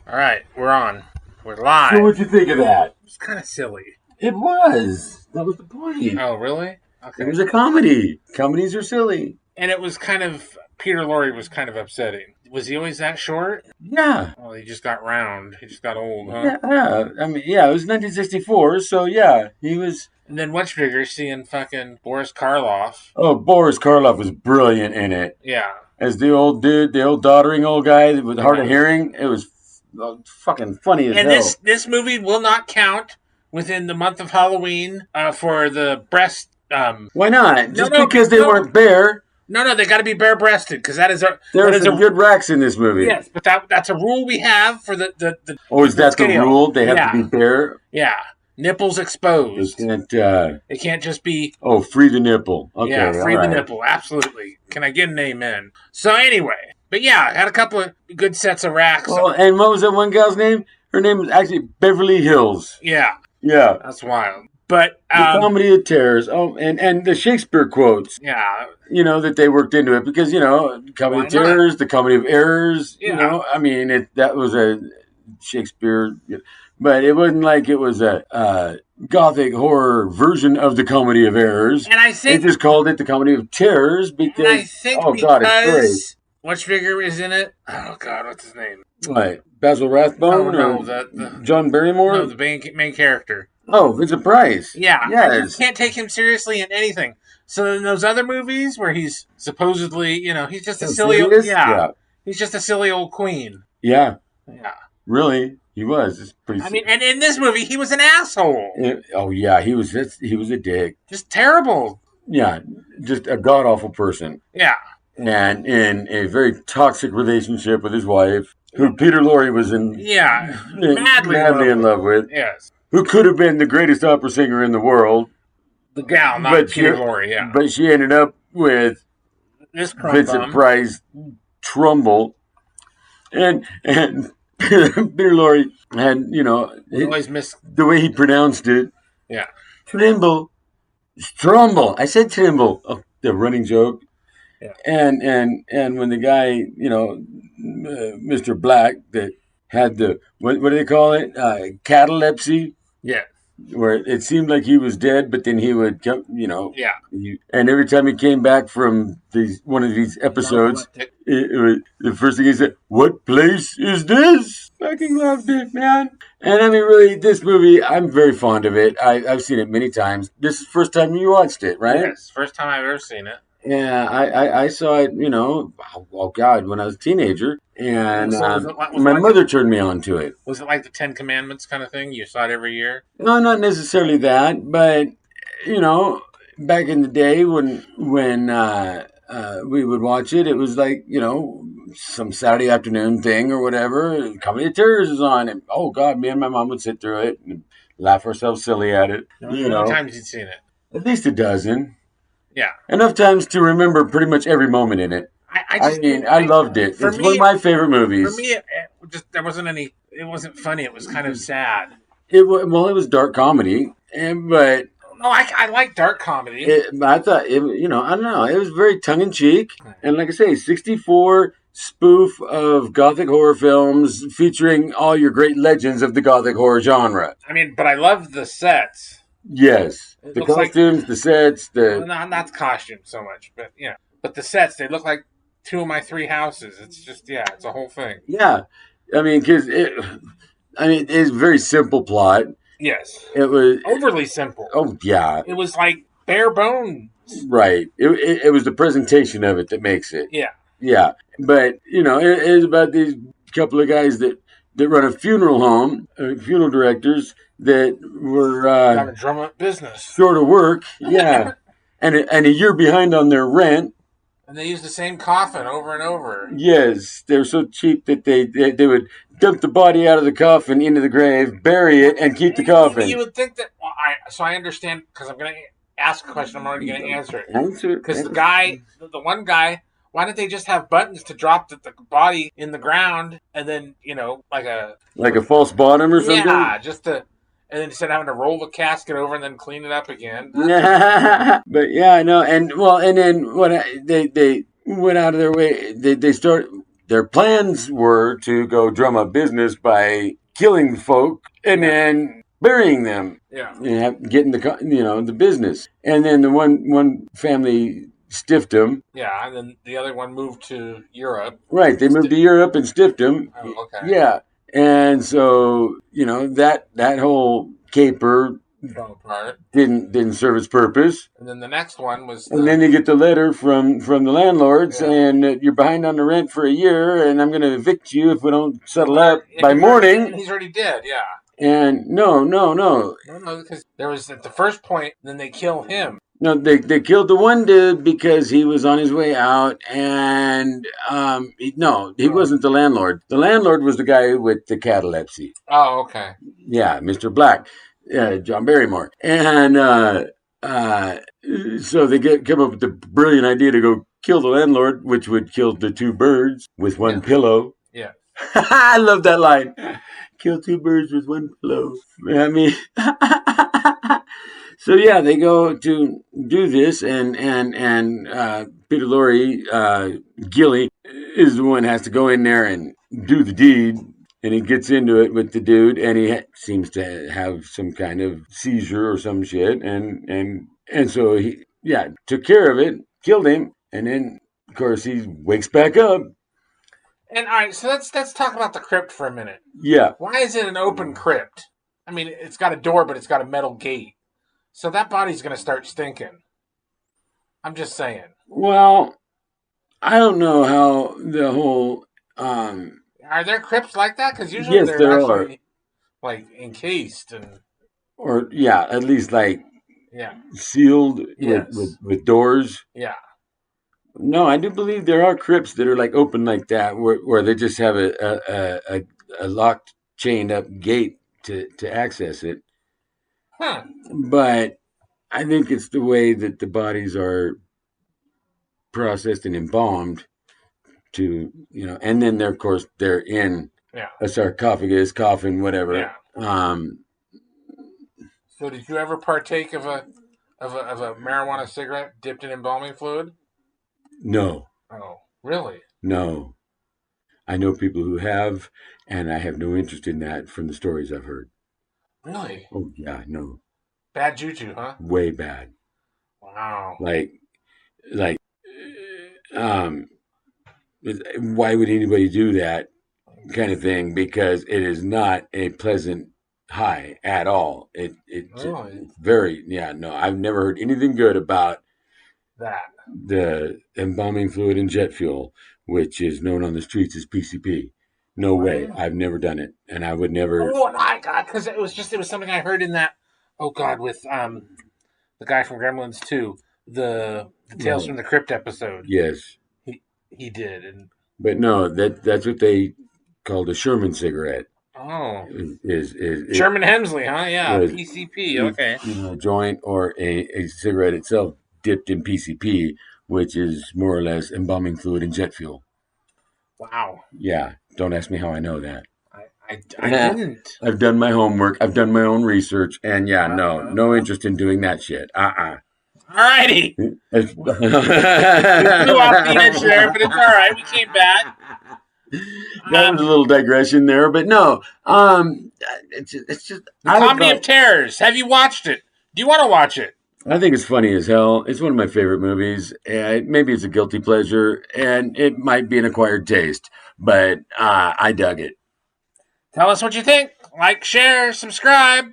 All right, we're on. We're So live. what'd you think of that? It's kind of silly. It was. That was the point. Oh, really? It Okay. was a comedy. Comedies are silly. And it was kind of Peter Lorre was kind of upsetting. Was he always that short? Yeah. Oh, he just got round. He just got old, huh? Yeah. I mean, yeah, it was 1964, so yeah, he was. And then what's bigger, seeing fucking Boris Karloff? Oh, Boris Karloff was brilliant in it. Yeah. As the old dude, the old doddering old guy with hard of hearing, it was fucking funny as And hell. this movie will not count within the month of Halloween for the breast. Why not? Just no, because they no. weren't bare. No, they got to be bare-breasted because that is our. There that are is some good racks in this movie. Yes, but that's a rule we have for the Oh, is that the scale. rule? They have Yeah. to be bare? Yeah, nipples They exposed. can't, It can't just be free the nipple. Okay, yeah, free all the right. nipple. Absolutely. Can I get an amen? So anyway, but yeah, I had a couple of good sets of racks. Oh, and what was that one gal's name? Her name was actually Beverly Hills. Yeah, Yeah. that's wild. But The Comedy of Terrors. Oh, and the Shakespeare quotes, yeah, that they worked into it because, Comedy Why of Terrors, the Comedy of Errors, Yeah. I mean, that was a Shakespeare, but it wasn't like it was a gothic horror version of the Comedy of Errors. and I They think just called it the Comedy of Terrors because, oh, God, it's great. because Watchbigger is in it. Oh God, what's his name? What, Basil Rathbone? No, or the John Barrymore? no, the main character. Oh, Vincent Price. Yeah, Yes. you can't take him seriously in anything. So in those other movies where he's supposedly, he's just a silly, Serious? yeah, he's just a silly old queen. Yeah, Yeah, really, he was. It's pretty. I mean, and in this movie, he was an asshole, Oh yeah, he was a dick. just terrible. Yeah, just a god awful person, Yeah, and in a very toxic relationship with his wife, who Peter Lorre was yeah, madly in love with, Yes, who could have been the greatest opera singer in the world, the gal, not But Peter she- Lorre. Yeah, but she ended up with this crumb Vincent bum. Price Trumbull, and Peter Lorre had Always miss. the way he pronounced it. Yeah, Trimble. Trumbull. I said Trimble. Oh, the running joke. Yeah. And when the guy, Mr. Black, that had the, what do they call it? Catalepsy, yeah, where it seemed like he was dead, but then he would come, yeah. and every time he came back from one of these episodes, it was, the first thing he said, "What place is this?" Fucking loved it, man. And I mean, really, this movie, I'm very fond of it. I've seen it many times. This is the first time you watched it, right? Yes, first time I've ever seen it. Yeah, I saw it, oh God, when I was a teenager. And So was it my like- mother turned me on to it. Was it like the Ten Commandments kind of thing? You saw it every year? No, not necessarily that, but, back in the day when we would watch it, it was like, some Saturday afternoon thing or whatever. Comedy of Terrors is on, and oh God, me and my mom would sit through it and laugh ourselves silly at it. How many times you'd seen it? At least a dozen. Yeah. Enough times to remember pretty much every moment in it. I loved it. It's one of my favorite movies. For me, it just there wasn't any. It wasn't funny. It was kind of sad. It was dark comedy, but No, I like dark comedy. I thought I don't know. It was very tongue in cheek, and like I say, 64 spoof of gothic horror films featuring all your great legends of the gothic horror genre. I mean, but I loved the sets. Yes, It the looks like- costumes, the sets, Well, not the costume so much, but but the sets, they look like 2 of my 3 houses. It's just it's a whole thing. yeah. I mean, it's a very simple plot. Yes, It was overly simple. oh yeah, It was like bare bones. right. It was the presentation of it that makes it. Yeah, Yeah, but it is about these couple of guys that run a funeral home, funeral directors that were got a drum up business, short of work. Yeah, and a year behind on their rent. and they use the same coffin over and over. Yes, they're so cheap that they would dump the body out of the coffin into the grave, bury it, and keep the coffin. You would think that. Well, I understand because I'm going to ask a question. I'm already going to answer it. Answer it. Because the one guy, why don't they just have buttons to drop the body in the ground and then like a false bottom or something. yeah, just to. And then instead of having to roll the casket over and then clean it up again. But yeah, I know, and then when they went out of their way, they start their plans were to go drum up business by killing folk and then burying them. Yeah. And getting the business. And then the one family stiffed him. Yeah, and then the other one moved to Europe. Right, they moved to Europe and stiffed him. Oh, okay. Yeah. And so, that whole caper Fell apart. didn't serve its purpose. And then the next one was... And then you get the letter from the landlord saying that you're behind on the rent for a year and I'm going to evict you if we don't settle up by morning. He's already dead, yeah. And no. No, because there was at the first point, then they kill him. No, they killed the one dude because he was on his way out, and he wasn't the landlord. The landlord was the guy with the catalepsy. Oh, okay. Yeah, Mr. Black, John Barrymore, and so they come up with the brilliant idea to go kill the landlord, which would kill the two birds with one pillow. Yeah, I love that line. Kill two birds with one pillow. I mean. So yeah, they go to do this, and Peter Lorre, Gilly, is the one who has to go in there and do the deed, and he gets into it with the dude, and he seems to have some kind of seizure or some shit, and so he took care of it, killed him, and then of course he wakes back up. And all right, so let's talk about the crypt for a minute. Yeah, why is it an open crypt? I mean, it's got a door, but it's got a metal gate. So that body's going to start stinking. I'm just saying. Well, I don't know how the whole... Are there crypts like that? Because usually yes, they're actually like encased and... Or, at least sealed with doors. Yeah. No, I do believe there are crypts that are like open like that, where they just have a locked, chained up gate to access it. Huh. But I think it's the way that the bodies are processed and embalmed and then they're, of course, they're in a sarcophagus, coffin, whatever. Yeah. So did you ever partake of a marijuana cigarette dipped in embalming fluid? No. Oh, really? No. I know people who have, and I have no interest in that from the stories I've heard. Really? Oh, yeah, no. Bad juju, huh? Way bad. Wow. Why would anybody do that kind of thing? Because it is not a pleasant high at all. It's very, no, I've never heard anything good about that. The embalming fluid and jet fuel, which is known on the streets as PCP. No way. I've never done it, and I would never. Oh my God! Because it was something I heard in that. Oh God, with the guy from Gremlins 2, the Tales from the Crypt episode. Yes, he did, but no, that's what they called a Sherman cigarette. Oh, is Sherman Hemsley, huh? Yeah, PCP. Okay, a joint or a cigarette itself dipped in PCP, which is more or less embalming fluid and jet fuel. Wow. Yeah. Don't ask me how I know that. I didn't. I've done my homework. I've done my own research. And no interest in doing that shit. Alrighty. We flew off the edge there, but it's all right. We came back. That was a little digression there, but no. It's just the Comedy of Terrors. Have you watched it? Do you want to watch it? I think it's funny as hell. It's one of my favorite movies. Maybe it's a guilty pleasure, and it might be an acquired taste, but I dug it. Tell us what you think. Like, share, subscribe.